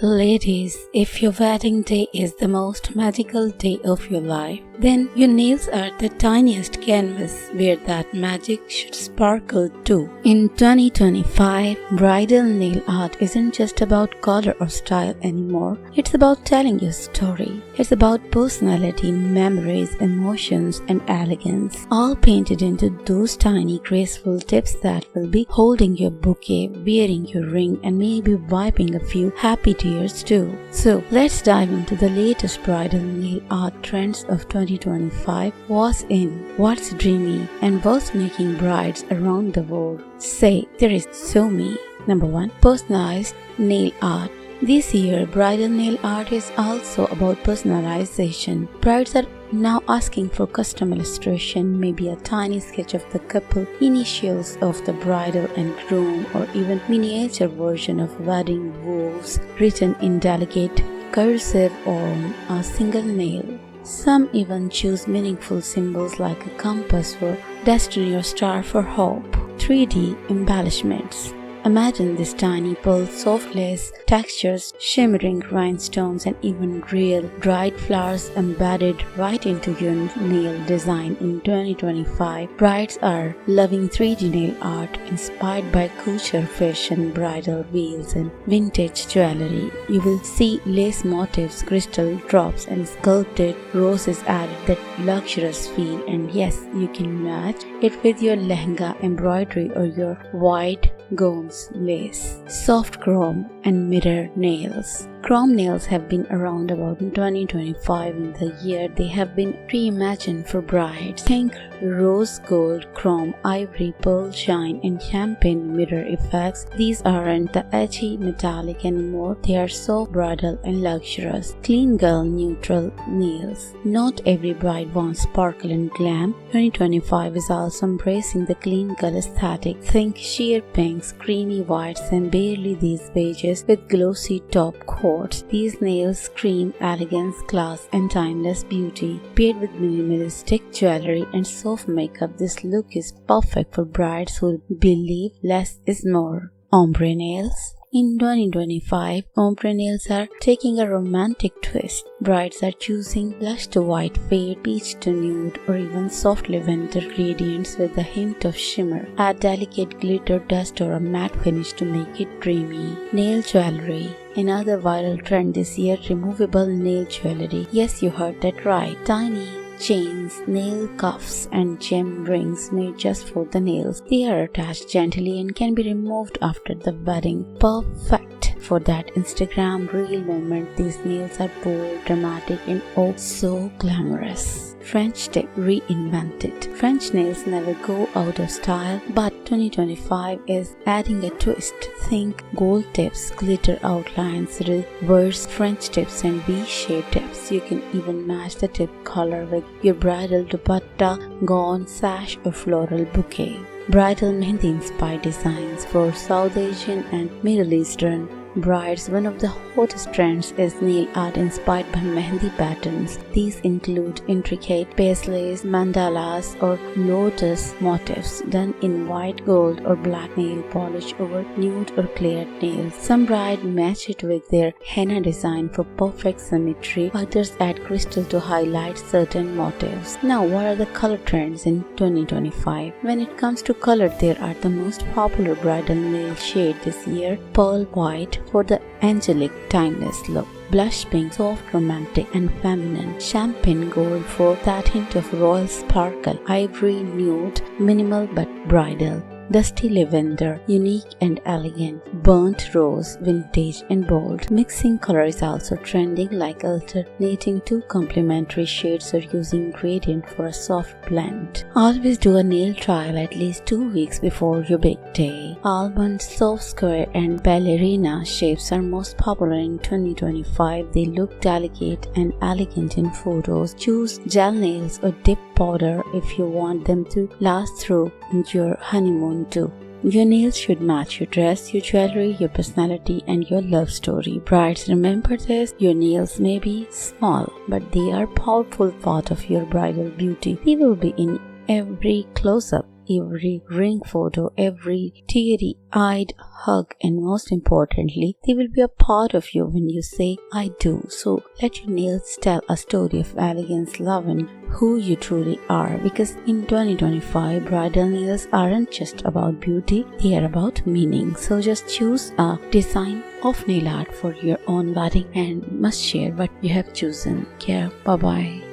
Ladies, if your wedding day is the most magical day of your life, then your nails are the tiniest canvas where that magic should sparkle too. In 2025, bridal nail art isn't just about color or style anymore. It's about telling your story. It's about personality, memories, emotions, and elegance, all painted into those tiny graceful tips that will be holding your bouquet, wearing your ring, and maybe wiping a few happy tears too. So let's dive into the latest bridal nail art trends of 2025. What's in, what's dreamy, and what's making brides around the world say there is so me. Number 1. Personalized nail art. This year, bridal nail art is also about personalization. Brides are now asking for custom illustration, maybe a tiny sketch of the couple, initials of the bridal and groom, or even miniature version of wedding vows written in delicate cursive on a single nail. Some even choose meaningful symbols like a compass for destiny or star for hope. 3D embellishments. Imagine this tiny pearl, soft lace textures, shimmering rhinestones, and even real dried flowers embedded right into your nail design in 2025. Brides are loving 3D nail art inspired by couture fashion, bridal veils, and vintage jewelry. You will see lace motifs, crystal drops, and sculpted roses added that luxurious feel. And yes, you can match it with your lehenga embroidery or your white gowns lace. Soft chrome and mirror nails. Chrome nails have been around about in 2025 in the year they have been reimagined for brides. Think rose gold, chrome, ivory, pearl shine, and champagne mirror effects. These aren't the edgy metallic anymore. They are so bridal and luxurious. Clean girl neutral nails. Not every bride wants sparkle and glam. 2025 is also embracing the clean girl aesthetic. Think sheer pinks, creamy whites, and barely these pages with glossy top coats. These nails scream elegance, class, and timeless beauty. Paired with minimalistic jewelry and soft makeup, this look is perfect for brides who believe less is more. Ombre nails. In 2025, ombre nails are taking a romantic twist. Brides are choosing blush to white fade, peach to nude, or even soft lavender gradients with a hint of shimmer. Add delicate glitter dust or a matte finish to make it dreamy. Nail jewelry. Another viral trend this year, removable nail jewelry. Yes, you heard that right. Tiny chains, nail cuffs, and gem rings made just for the nails. They are attached gently and can be removed after the wedding. Perfect for that Instagram reel moment. These nails are bold, dramatic, and oh so glamorous. French tip reinvented. French nails never go out of style, but 2025 is adding a twist. Think gold tips, glitter outlines, reverse French tips, and V-shaped tips. You can even match the tip color with your bridal dupatta, gown, sash, or floral bouquet. Bridal mehndi inspired designs for South Asian and Middle Eastern brides. One of the hottest trends is nail art inspired by mehndi patterns. These include intricate paisleys, mandalas, or lotus motifs done in white, gold, or black nail polish over nude or clear nails. Some brides match it with their henna design for perfect symmetry. Others add crystal to highlight certain motifs. Now, what are the color trends in 2025? When it comes to color, there are the most popular bridal nail shade this year: pearl white for the angelic, timeless look, blush pink, soft, romantic, and feminine, champagne gold for that hint of royal sparkle, ivory nude, minimal but bridal, dusty lavender, unique and elegant, burnt rose, vintage and bold. Mixing color is also trending, like alternating two complementary shades or using gradient for a soft blend. Always do a nail trial at least 2 weeks before your big day. Almond, soft square, and ballerina shapes are most popular in 2025. They look delicate and elegant in photos. Choose gel nails or dip powder if you want them to last through your honeymoon too. Your nails should match your dress, your jewelry, your personality, and your love story. Brides, remember this: your nails may be small, but they are a powerful part of your bridal beauty. They will be in every close-up, every ring photo, every teary-eyed hug, and most importantly, they will be a part of you when you say I do. So let your nails tell a story of elegance, love, and who you truly are, because in 2025 bridal nails aren't just about beauty, they are about meaning. So just choose a design of nail art for your own wedding and must share what you have chosen. Yeah, bye bye.